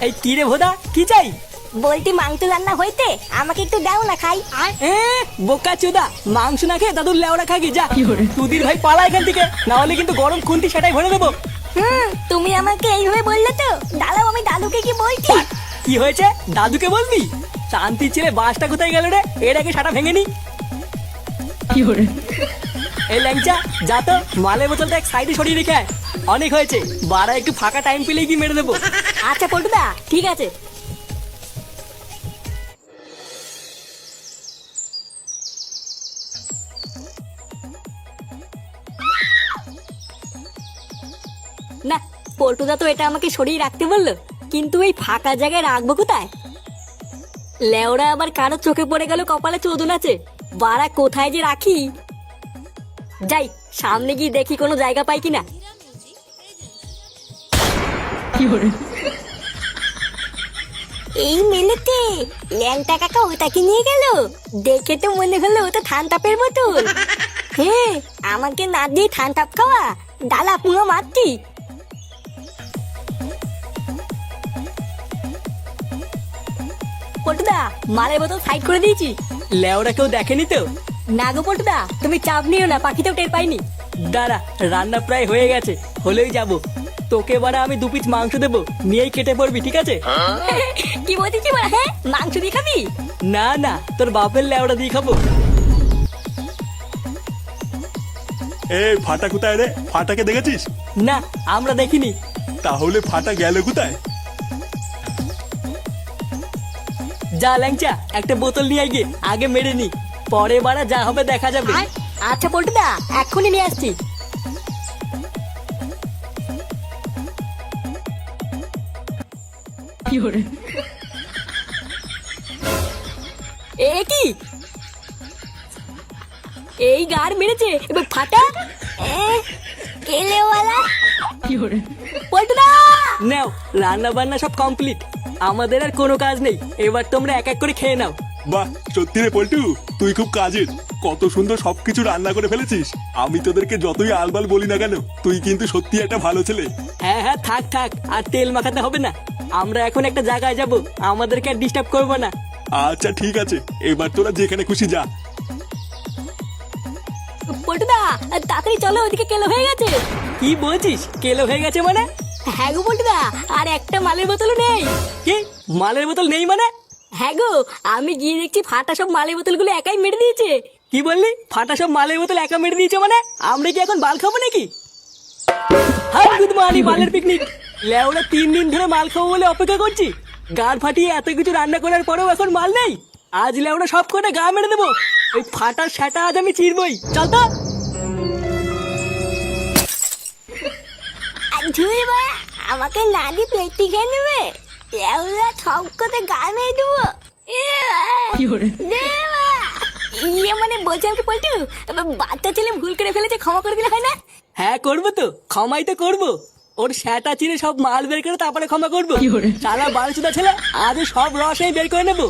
এই কি রে ভোদা, কি চাই? বলটি মাংস রান্না হইতে আমাকে একটু দাও না খাই। বোকা চোদা, মাংস না খেয়ে দাদুর লেওড়া খাগি যা। তুদির ভাই পালা এখান থেকে, না হলে কিন্তু গরম খুন্তি সেটাই ভরে দেবো। তুমি আমাকে এইভাবে বললে তো, দাঁড়াও আমি দাদুকে কি বলছি। কি হয়েছে, দাদুকে বলবি? শান্তির ছেলে বাসটা কোথায় গেল রে? এর আগে সাটা ভেঙে নি। এই ল্যাংচা যা তো, মালের বোতলটা এক সাইডে সরিয়ে রেখে আয়। অনেক হয়েছে, বাড়া একটু ফাঁকা টাইম পেলেই কি মেরে দেবো। আচ্ছা পল্টুদা, ঠিক আছে। না, পল্টুদা তো এটা আমাকে সরিয়ে রাখতে বললো, কিন্তু এই ফাঁকা জায়গায় রাখবো কোথায়? লেওরা আবার কারো চোখে পড়ে গেল কপালে চোদন আছে, বাড়া কোথায় যে রাখি। যাই সামনে গিয়ে দেখি কোনো জায়গা পাই কিনা। এই মেলেতে ল্যাংটা কাকা ওটাকে নিয়ে গেল, দেখে তো মনে হলো ওটা থানতাপের বোতল। হ্যাঁ, আমাকে না দিয়ে থানতাপ খাওয়া, ডালা পুরো মারতি। পল্টুদা, মালের বোতল সাইড করে দিয়েছি। লেওরা কেউ দেখেনি তো? না গো পল্টুদা, তুমি চাপ নিও না, পাখিতেও টের পাইনি। দাঁড়া, রান্না প্রায় হয়ে গেছে, হলেই যাব। তোকে বাড়া আমি 2 পিস মাংস দেবো, নিয়েই কেটে পড়বি, ঠিক আছে? কি বলছিস বলা? হ্যাঁ, মাংস দিয়ে খাবি? না না, তোর বাপের লেওড়া দিয়ে খাবো। এই ফাটা কোথায় রে? ফাটাকে দেখেছিস? না, আমরা দেখিনি। তাহলে ফাটা গেল কোথায়? যা ল্যাংচা, একটা বোতল নিয়ে গিয়ে আগে মেরে নি, পরে বাড়া যা হবে দেখা যাবে। আচ্ছা পল্টুদা, এক্ষুনি নিয়ে আসছি। এ কি, এই গার মেরেছে এবার ফাটা। কেলেওয়ালা পল্টুদা। নাও, রান্না বান্না সব কমপ্লিট, আমাদের আর কোনো কাজ নেই, এবার তোমরা এক এক করে খেয়ে নাও। বাহ, সত্যি রে পল্টু, তুই খুব কাজের। কত সুন্দর সবকিছু রান্না করে ফেলেছিস। আমি তোদেরকে যতই আলবাল বলি না কেন, তুই কিন্তু সত্যি একটা ভালো ছেলে। হ্যাঁ হ্যাঁ, থাক থাক, আর তেল মাখাতে হবে না। আমরা এখন একটা জায়গায় যাব, আমাদেরকে আর ডিস্টার্ব করবো না। আচ্ছা ঠিক আছে, এবার তোরা যেখানে খুশি যা। পল্টুদা, তাড়াতাড়ি চলো, ওদিকে কেলো হয়ে গেছে। কি বলছিস, কেলো হয়ে গেছে মানে? হ্যাঁ গো পল্টুদা, আর একটা মালের বোতলও নেই। কি, মালের বোতল নেই মানে? হ্যাঁ গো, আমি গিয়ে দেখছি ফাটা সব মালের বোতলগুলো একাই মেরে দিয়েছে। কি বললি, ফাটা সব মালের বোতল একা মেরে দিয়েছে মানে? আমরা কি এখন বাল খাবো নাকি? হাই গুড মর্নিং, মালের পিকনিক। লেওরা 3 দিন ধরে মাল খাবো বলে অপেক্ষা করছি, গাড় ফাটিয়ে এত কিছু রান্না করার পরেও এখন মাল নেই। আজ লেওরা সব কটা গা মেরে দেবো, ওই ফাটার সেটা আজ আমি চিরবই। চল তো। ধুই বা, আমাকে না দিয়ে পেটি খেয়ে নেবে, লেওরা সব কথা গা মেরে দেবো। ইয়ে মানে বলছিলাম কি পল্টু, বাচ্চা ছেলে ভুল করে ফেলেছে, ক্ষমা করে দিলে হয় না? হ্যাঁ করবো তো, ক্ষমাই তো করবো। ওর সেটা চিরে সব মাল বের করে তারপরে ক্ষমা করবো। সারা 12 ছেলে, আজ সব রস আমি বের করে নেবো।